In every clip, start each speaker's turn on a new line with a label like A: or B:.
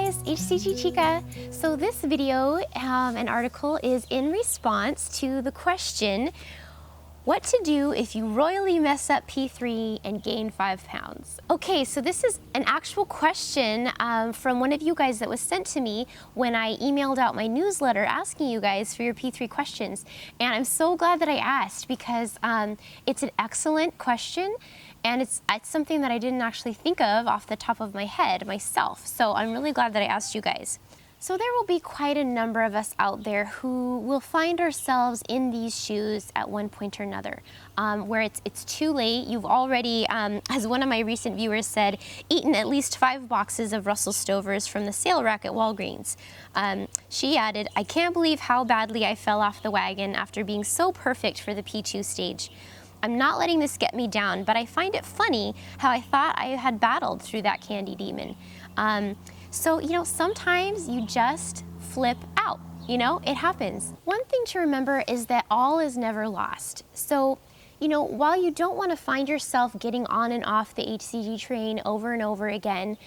A: guys, HCGChica. So this video and article is in response to the question, what to do if you royally mess up P3 and gain 5 pounds? Okay, so this is an actual question from one of you guys that was sent to me when I emailed out my newsletter asking you guys for your P3 questions. And I'm so glad that I asked because it's an excellent question and it's something that I didn't actually think of off the top of my head myself. So I'm really glad that I asked you guys. So there will be quite a number of us out there who will find ourselves in these shoes at one point or another, where it's too late. You've already, as one of my recent viewers said, eaten at least 5 boxes of Russell Stovers from the sale rack at Walgreens. She added, "I can't believe how badly I fell off the wagon after being so perfect for the P2 stage. I'm not letting this get me down, but I find it funny how I thought I had battled through that candy demon." So, you know, sometimes you just flip out, you know, it happens. One thing to remember is that all is never lost. So, you know, while you don't want to find yourself getting on and off the HCG train over and over again,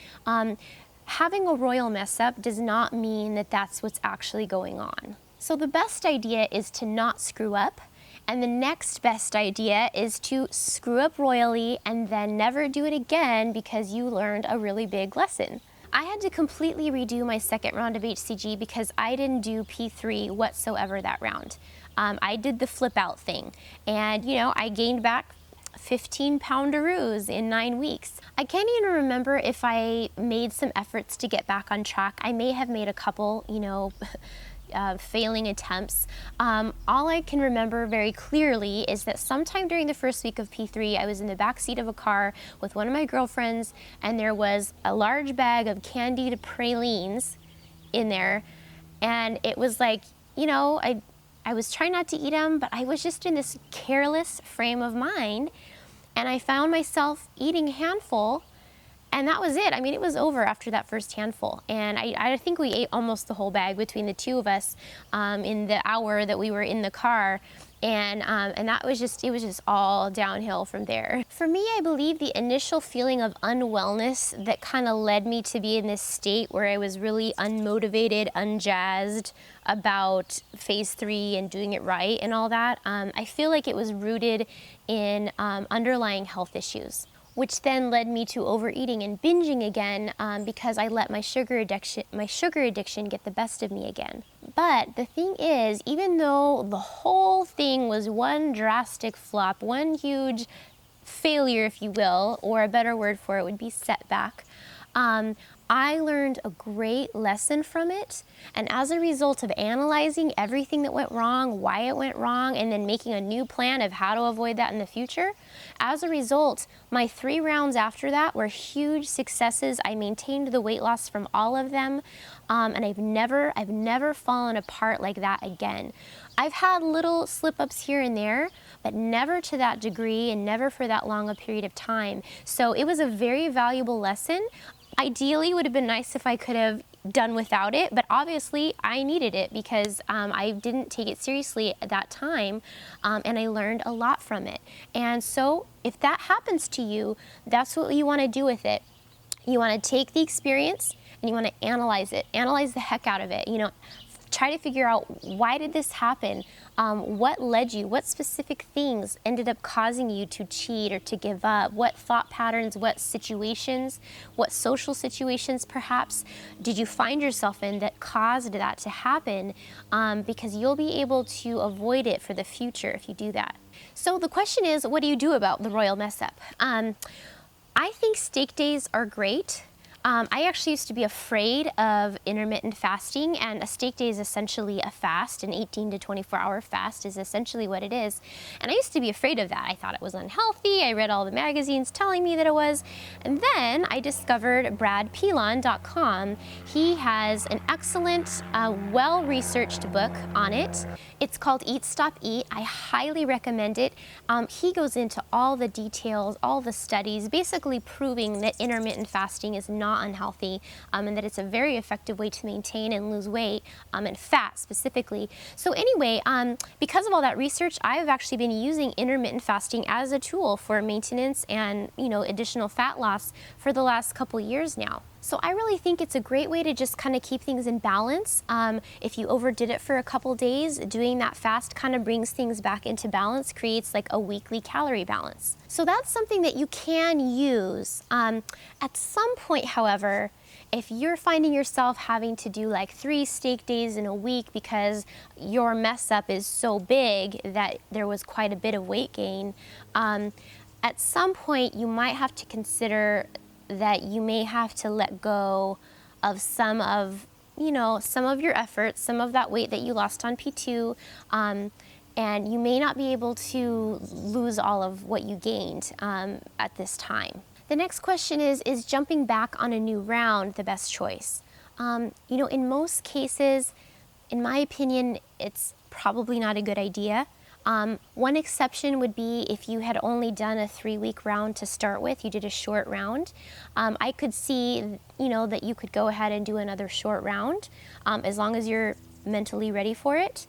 A: having a royal mess up does not mean that that's what's actually going on. So the best idea is to not screw up. And the next best idea is to screw up royally and then never do it again because you learned a really big lesson. I had to completely redo my second round of HCG because I didn't do P3 whatsoever that round. I did the flip out thing and, you know, I gained back 15-poundaroos in 9 weeks. I can't even remember if I made some efforts to get back on track. I may have made a couple, you know, failing attempts. All I can remember very clearly is that sometime during the first week of P3, I was in the back seat of a car with one of my girlfriends, and there was a large bag of Candida pralines in there, and it was like, you know, I was trying not to eat them, but I was just in this careless frame of mind, and I found myself eating a handful. And that was it. I mean, it was over after that first handful. And I think we ate almost the whole bag between the two of us in the hour that we were in the car. And that was just, it was just all downhill from there. For me, I believe the initial feeling of unwellness that kind of led me to be in this state where I was really unmotivated, unjazzed about phase 3 and doing it right and all that, I feel like it was rooted in underlying health issues, which then led me to overeating and binging again because I let my sugar addiction get the best of me again. But the thing is, even though the whole thing was one drastic flop, one huge failure, if you will, or a better word for it would be setback, I learned a great lesson from it, and as a result of analyzing everything that went wrong, why it went wrong, and then making a new plan of how to avoid that in the future, as a result, my 3 rounds after that were huge successes. I maintained the weight loss from all of them, and I've never fallen apart like that again. I've had little slip-ups here and there, but never to that degree and never for that long a period of time. So it was a very valuable lesson. Ideally, it would have been nice if I could have done without it, but obviously I needed it because I didn't take it seriously at that time, and I learned a lot from it. And so if that happens to you, that's what you want to do with it. You want to take the experience and you want to analyze it, analyze the heck out of it. You know, try to figure out, why did this happen? What led you? What specific things ended up causing you to cheat or to give up? What thought patterns, what situations, what social situations perhaps did you find yourself in that caused that to happen? Because you'll be able to avoid it for the future if you do that. So the question is, what do you do about the royal mess up? I think steak days are great. I actually used to be afraid of intermittent fasting, and a steak day is essentially a fast. An 18 to 24-hour fast is essentially what it is. And I used to be afraid of that. I thought it was unhealthy. I read all the magazines telling me that it was. And then I discovered bradpelon.com. He has an excellent, well-researched book on it. It's called Eat, Stop, Eat. I highly recommend it. He goes into all the details, all the studies, basically proving that intermittent fasting is not not unhealthy, and that it's a very effective way to maintain and lose weight, and fat specifically. So anyway, because of all that research, I've actually been using intermittent fasting as a tool for maintenance and, additional fat loss for the last couple years now. So I really think it's a great way to just kind of keep things in balance. If you overdid it for a couple days, doing that fast kind of brings things back into balance, creates like a weekly calorie balance. So that's something that you can use. At some point, however, if you're finding yourself having to do like 3 steak days in a week because your mess up is so big that there was quite a bit of weight gain, at some point you might have to consider that you may have to let go of some of your efforts, some of that weight that you lost on P2, and you may not be able to lose all of what you gained at this time. The next question is jumping back on a new round the best choice? In most cases, in my opinion, it's probably not a good idea. One exception would be if you had only done a 3-week round to start with, you did a short round. I could see, that you could go ahead and do another short round as long as you're mentally ready for it.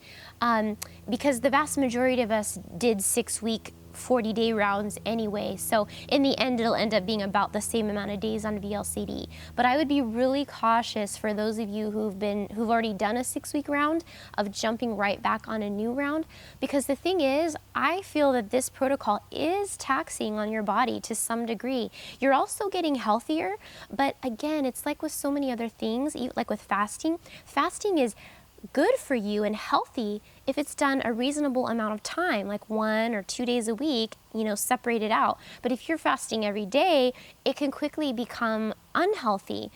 A: Because the vast majority of us did 6-week 40-day rounds anyway, so in the end it'll end up being about the same amount of days on VLCD. But I would be really cautious for those of you who've already done a 6-week round of jumping right back on a new round, because the thing is, I feel that this protocol is taxing on your body to some degree. You're also getting healthier, but again, it's like with so many other things, like with fasting is good for you and healthy if it's done a reasonable amount of time, like 1 or 2 days a week, separate it out. But if you're fasting every day, it can quickly become unhealthy.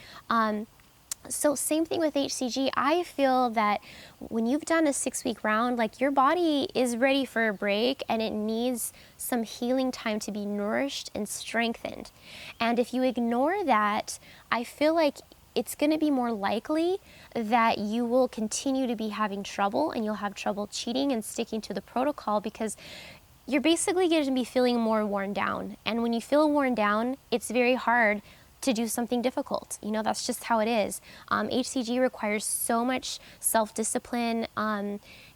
A: So same thing with HCG. I feel that when you've done a 6-week round, like your body is ready for a break and it needs some healing time to be nourished and strengthened. And if you ignore that, I feel like it's going to be more likely that you will continue to be having trouble, and you'll have trouble cheating and sticking to the protocol, because you're basically going to be feeling more worn down. And when you feel worn down, it's very hard to do something difficult. That's just how it is. HCG requires so much self-discipline.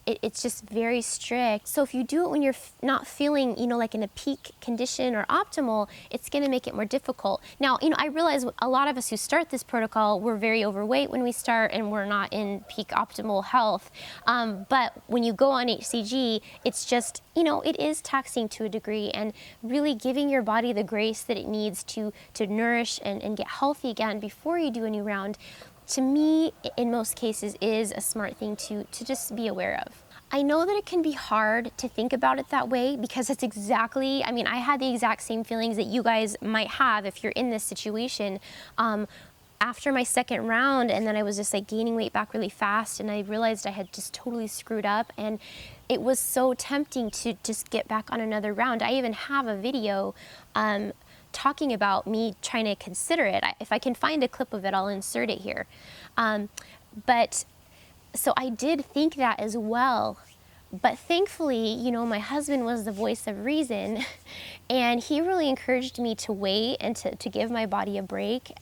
A: It's just very strict. So if you do it when you're not feeling, like in a peak condition or optimal, it's going to make it more difficult. Now, I realize a lot of us who start this protocol, we're very overweight when we start and we're not in peak optimal health. But when you go on HCG, it's just, it is taxing to a degree, and really giving your body the grace that it needs to nourish and get healthy again before you do a new round, to me, in most cases, is a smart thing to just be aware of. I know that it can be hard to think about it that way, because it's exactly, I had the exact same feelings that you guys might have if you're in this situation. After my second round, and then I was just like gaining weight back really fast, and I realized I had just totally screwed up, and it was so tempting to just get back on another round. I even have a video talking about me trying to consider it. If I can find a clip of it, I'll insert it here. But so I did think that as well. But thankfully, my husband was the voice of reason, and he really encouraged me to wait and to give my body a break.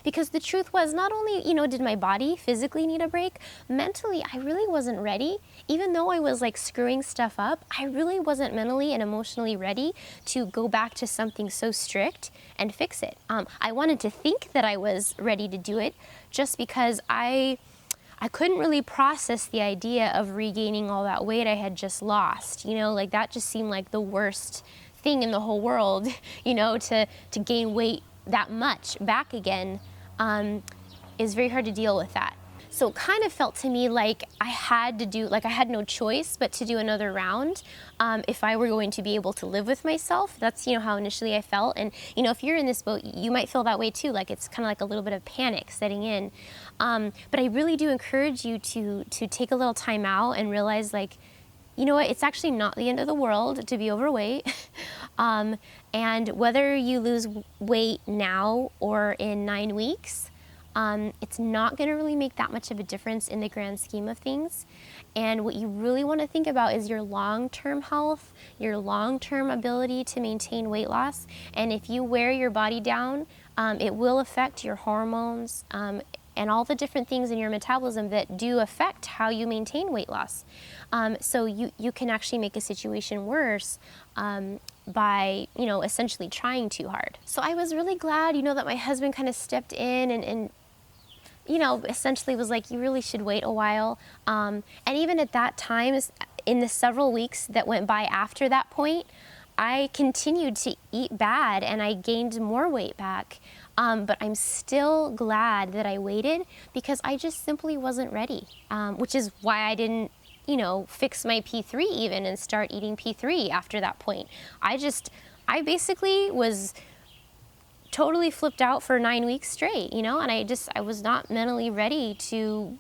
A: Because the truth was, not only, did my body physically need a break, mentally, I really wasn't ready. Even though I was like screwing stuff up, I really wasn't mentally and emotionally ready to go back to something so strict and fix it. I wanted to think that I was ready to do it, just because I couldn't really process the idea of regaining all that weight I had just lost. Like that just seemed like the worst thing in the whole world, to gain weight that much back again is very hard to deal with that. So it kind of felt to me like I had no choice but to do another round if I were going to be able to live with myself. That's, how initially I felt. And, if you're in this boat, you might feel that way too. Like it's kind of like a little bit of panic setting in. But I really do encourage you to take a little time out and realize, like, you know what, it's actually not the end of the world to be overweight. And whether you lose weight now or in 9 weeks, it's not going to really make that much of a difference in the grand scheme of things. And what you really want to think about is your long-term health, your long-term ability to maintain weight loss. And if you wear your body down It will affect your hormones and all the different things in your metabolism that do affect how you maintain weight loss. So you can actually make a situation worse by, essentially trying too hard. So I was really glad, that my husband kind of stepped in and essentially was like, you really should wait a while. And even at that time, in the several weeks that went by after that point, I continued to eat bad and I gained more weight back. But I'm still glad that I waited because I just simply wasn't ready, which is why I didn't, fix my P3 even and start eating P3 after that point. I basically was totally flipped out for 9 weeks straight, and I was not mentally ready to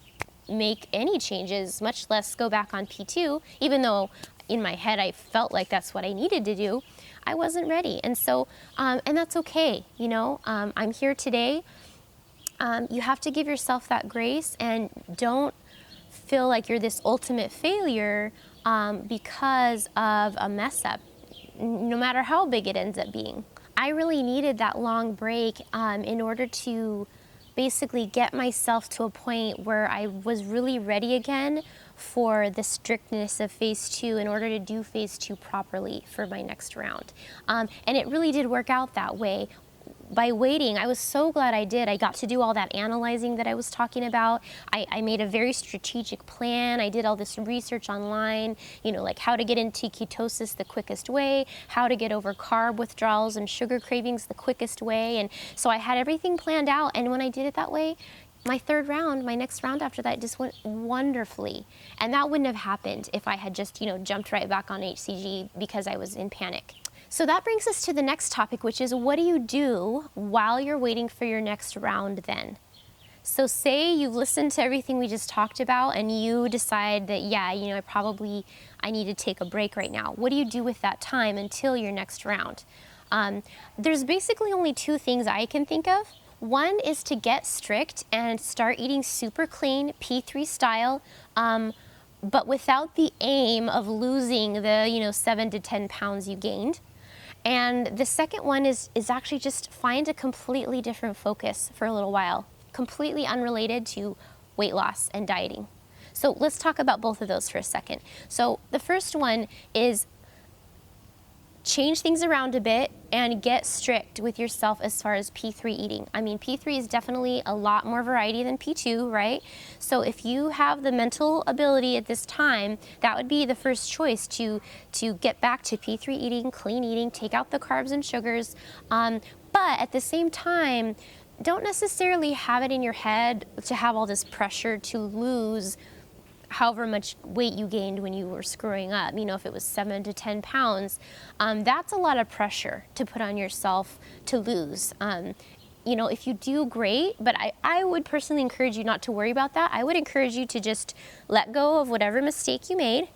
A: make any changes, much less go back on P2, even though in my head I felt like that's what I needed to do. I wasn't ready. And so, and that's okay, I'm here today. You have to give yourself that grace and don't feel like you're this ultimate failure because of a mess up, no matter how big it ends up being. I really needed that long break in order to basically get myself to a point where I was really ready again for the strictness of phase 2 in order to do phase 2 properly for my next round. And it really did work out that way. By waiting, I was so glad I did. I got to do all that analyzing that I was talking about. I made a very strategic plan. I did all this research online, like how to get into ketosis the quickest way, how to get over carb withdrawals and sugar cravings the quickest way. And so I had everything planned out. And when I did it that way, my next round after that just went wonderfully. And that wouldn't have happened if I had just, jumped right back on HCG because I was in panic. So that brings us to the next topic, which is what do you do while you're waiting for your next round then? So say you've listened to everything we just talked about and you decide that, yeah, I need to take a break right now. What do you do with that time until your next round? There's basically only 2 things I can think of. One is to get strict and start eating super clean, P3 style, but without the aim of losing the 7 to 10 pounds you gained. And the second one is actually just find a completely different focus for a little while, completely unrelated to weight loss and dieting. So let's talk about both of those for a second. So the first one is change things around a bit and get strict with yourself as far as P3 eating. I mean, P3 is definitely a lot more variety than P2, right? So if you have the mental ability at this time, that would be the first choice to get back to P3 eating, clean eating, take out the carbs and sugars. But at the same time, don't necessarily have it in your head to have all this pressure to lose however much weight you gained when you were screwing up. If it was 7 to 10 pounds, that's a lot of pressure to put on yourself to lose. If you do, great, but I would personally encourage you not to worry about that. I would encourage you to just let go of whatever mistake you made,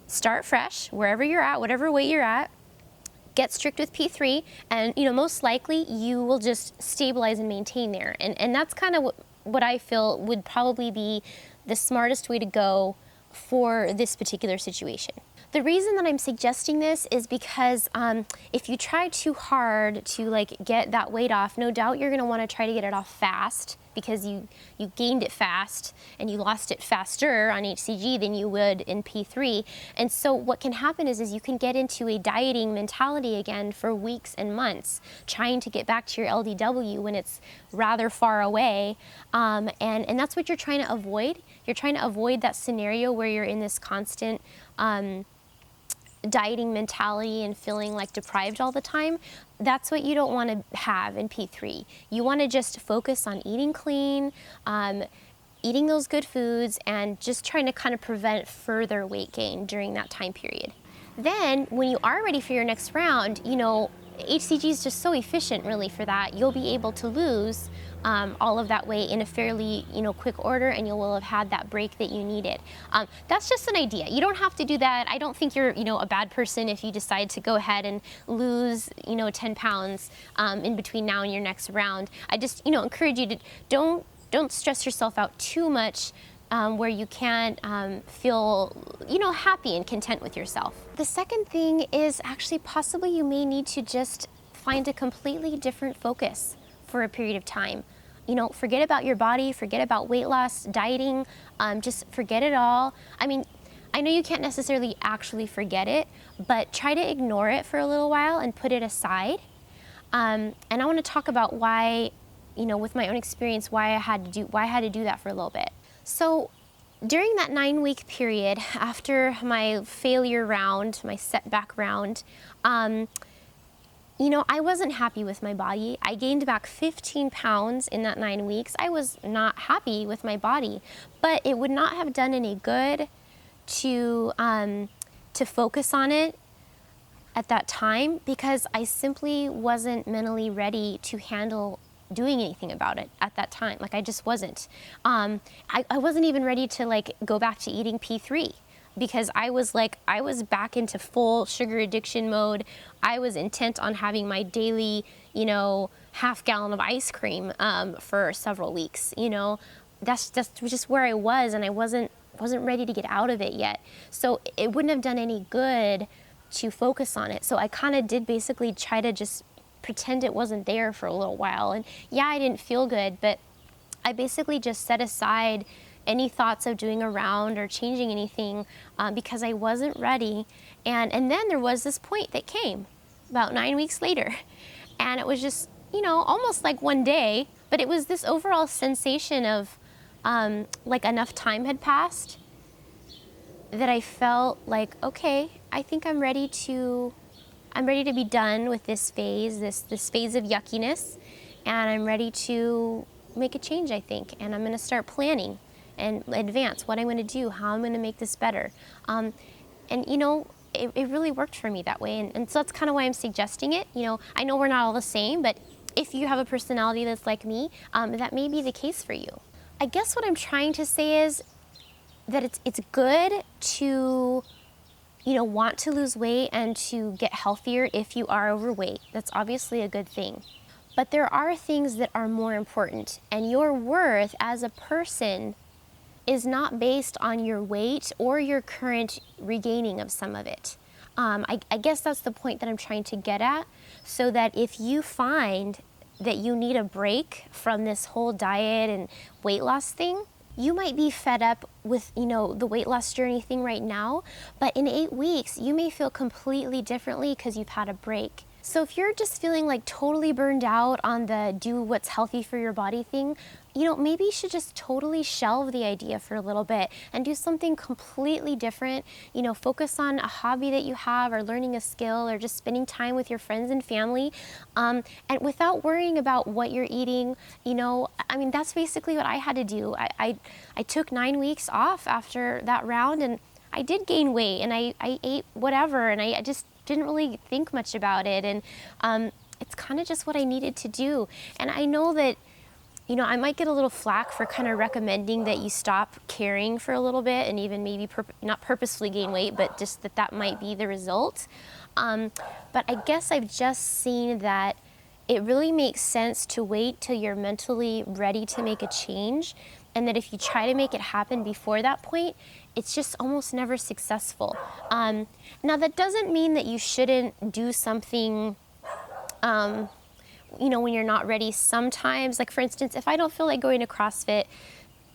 A: start fresh, wherever you're at, whatever weight you're at, get strict with P3, and most likely you will just stabilize and maintain there. And that's kind of what I feel would probably be the smartest way to go for this particular situation. The reason that I'm suggesting this is because if you try too hard to get that weight off, no doubt you're gonna wanna try to get it off fast because you gained it fast and you lost it faster on HCG than you would in P3. And so what can happen is you can get into a dieting mentality again for weeks and months, trying to get back to your LDW when it's rather far away. And that's what you're trying to avoid. You're trying to avoid that scenario where you're in this constant dieting mentality and feeling deprived all the time. That's what you don't want to have in P3. You want to just focus on eating clean, eating those good foods, and just trying to kind of prevent further weight gain during that time period. Then when you are ready for your next round, HCG is just so efficient really for that. You'll be able to lose all of that weight in a fairly quick order, and you will have had that break that you needed. That's just an idea. You don't have to do that. I don't think you're a bad person if you decide to go ahead and lose 10 pounds in between now and your next round. I just encourage you to don't stress yourself out too much where you can't feel happy and content with yourself. The second thing is actually possibly you may need to just find a completely different focus for a period of time. You know, forget about your body, forget about weight loss, dieting, just forget it all. I mean, I know you can't necessarily actually forget it, but try to ignore it for a little while and put it aside. And I want to talk about why, you know, with my own experience, why I had to do that for a little bit. So during that 9-week period, after my failure round, my setback round, you know, I wasn't happy with my body. I gained back 15 pounds in that 9 weeks. I was not happy with my body, but it would not have done any good to focus on it at that time, because I simply wasn't mentally ready to handle doing anything about it at that time. Like, I just wasn't. I wasn't even ready to like go back to eating P3, because I was back into full sugar addiction mode. I was intent on having my daily, you know, half gallon of ice cream for several weeks. You know, that's just where I was, and I wasn't ready to get out of it yet. So it wouldn't have done any good to focus on it. So I kind of did basically try to just pretend it wasn't there for a little while. And yeah, I didn't feel good, but I basically just set aside any thoughts of doing a round or changing anything because I wasn't ready. And then there was this point that came about 9 weeks later. And it was just, you know, almost like one day, but it was this overall sensation of like enough time had passed that I felt like, okay, I think I'm ready to be done with this phase, this phase of yuckiness, and I'm ready to make a change, I think. And I'm going to start planning and advance what I'm going to do, how I'm going to make this better. And you know, it really worked for me that way. And so that's kind of why I'm suggesting it. You know, I know we're not all the same, but if you have a personality that's like me, that may be the case for you. I guess what I'm trying to say is that it's good to, you know, want to lose weight and to get healthier if you are overweight. That's obviously a good thing. But there are things that are more important, and your worth as a person is not based on your weight or your current regaining of some of it. I guess that's the point that I'm trying to get at, so that if you find that you need a break from this whole diet and weight loss thing, you might be fed up with, you know, the weight loss journey thing right now, but in 8 weeks, you may feel completely differently because you've had a break. So if you're just feeling like totally burned out on the do what's healthy for your body thing, you know, maybe you should just totally shelve the idea for a little bit and do something completely different. You know, focus on a hobby that you have, or learning a skill, or just spending time with your friends and family, and without worrying about what you're eating. You know, I mean, that's basically what I had to do. I took 9 weeks off after that round, and I did gain weight, and I ate whatever, and I just didn't really think much about it. And it's kind of just what I needed to do. And I know that, you know, I might get a little flack for kind of recommending that you stop caring for a little bit, and even maybe not purposefully gain weight, but just that might be the result. But I guess I've just seen that it really makes sense to wait till you're mentally ready to make a change, and that if you try to make it happen before that point, it's just almost never successful. Now, that doesn't mean that you shouldn't do something, you know, when you're not ready sometimes. Like, for instance, if I don't feel like going to CrossFit,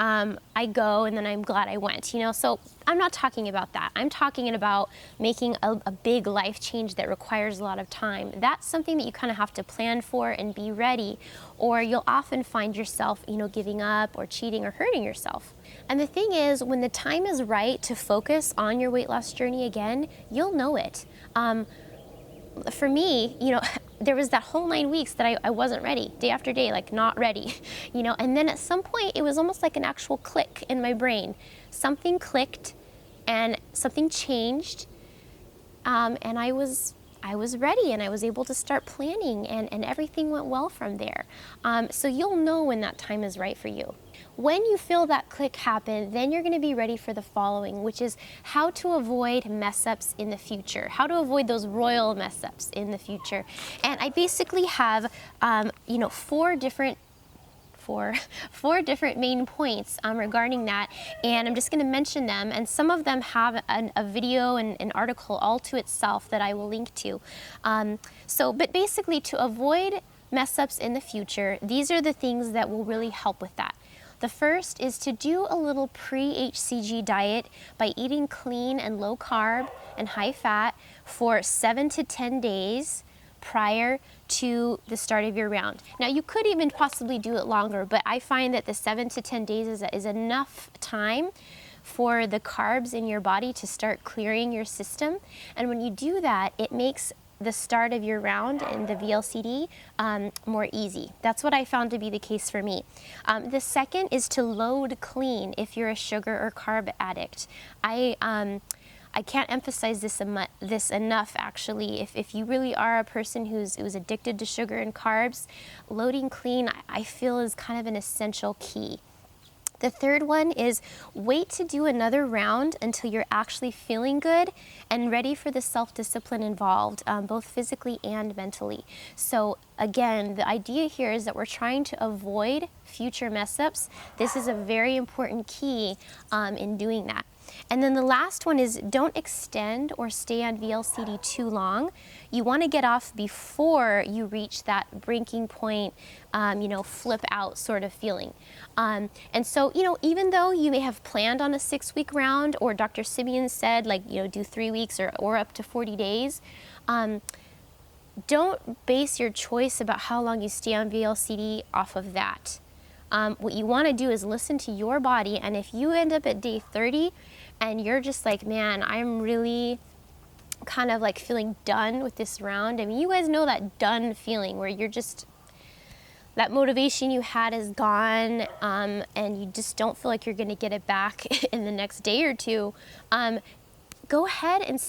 A: I go and then I'm glad I went, you know. So I'm not talking about that. I'm talking about making a big life change that requires a lot of time. That's something that you kind of have to plan for and be ready, or you'll often find yourself, you know, giving up or cheating or hurting yourself. And the thing is, when the time is right to focus on your weight loss journey again, you'll know it. For me, you know, there was that whole 9 weeks that I wasn't ready, day after day, like not ready, you know, and then at some point it was almost like an actual click in my brain. Something clicked and something changed, and I was ready, and I was able to start planning, and everything went well from there. So you'll know when that time is right for you. When you feel that click happen, then you're going to be ready for the following, which is how to avoid mess-ups in the future, how to avoid those royal mess-ups in the future. And I basically have, you know, four different for 4 different main points regarding that, and I'm just going to mention them, and some of them have a video and an article all to itself that I will link to. But basically, to avoid mess-ups in the future, these are the things that will really help with that. The first is to do a little pre-HCG diet by eating clean and low carb and high fat for 7 to 10 days prior to the start of your round. Now, you could even possibly do it longer, but I find that the 7 to 10 days is enough time for the carbs in your body to start clearing your system. And when you do that, it makes the start of your round in the VLCD more easy. That's what I found to be the case for me. The second is to load clean if you're a sugar or carb addict. I can't emphasize this enough, actually. If you really are a person who's addicted to sugar and carbs, loading clean, I feel, is kind of an essential key. The third one is wait to do another round until you're actually feeling good and ready for the self-discipline involved, both physically and mentally. So again, the idea here is that we're trying to avoid future mess-ups. This is a very important key in doing that. And then the last one is don't extend or stay on VLCD too long. You want to get off before you reach that breaking point, flip out sort of feeling. And so, even though you may have planned on a 6-week round, or Dr. Simeon said, do 3 weeks or up to 40 days, don't base your choice about how long you stay on VLCD off of that. What you want to do is listen to your body, and if you end up at day 30 and you're just like, man, I'm really kind of like feeling done with this round. I mean, you guys know that done feeling where you're just, that motivation you had is gone, and you just don't feel like you're going to get it back in the next day or two. Go ahead and,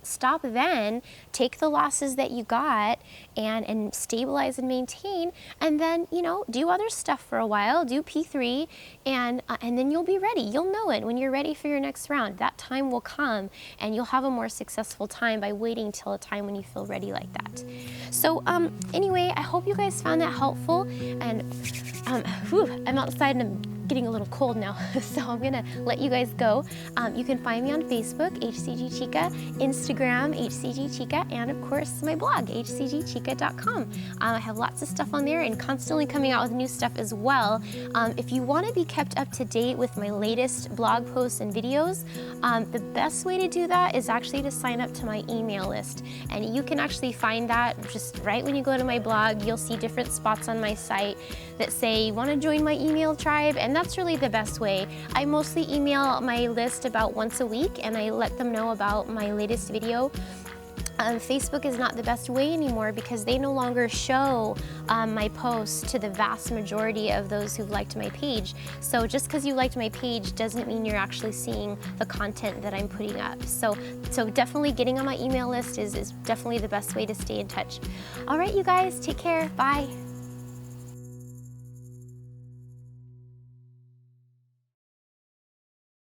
A: stop then, take the losses that you got and stabilize and maintain, and then, do other stuff for a while, do P3, and then you'll be ready. You'll know it when you're ready for your next round. That time will come, and you'll have a more successful time by waiting till a time when you feel ready like that. So anyway, I hope you guys found that helpful, and I'm outside and I'm getting a little cold now, so I'm gonna let you guys go. You can find me on Facebook, HCGChica, Instagram, HCGChica, and of course my blog, hcgchica.com. I have lots of stuff on there and constantly coming out with new stuff as well. If you want to be kept up to date with my latest blog posts and videos, the best way to do that is actually to sign up to my email list. And you can actually find that just right when you go to my blog. You'll see different spots on my site that say, you want to join my email tribe? And that's really the best way. I mostly email my list about once a week, and I let them know about my latest video. Facebook is not the best way anymore because they no longer show my posts to the vast majority of those who've liked my page. So just because you liked my page doesn't mean you're actually seeing the content that I'm putting up. So definitely getting on my email list is definitely the best way to stay in touch. All right, you guys, take care. Bye.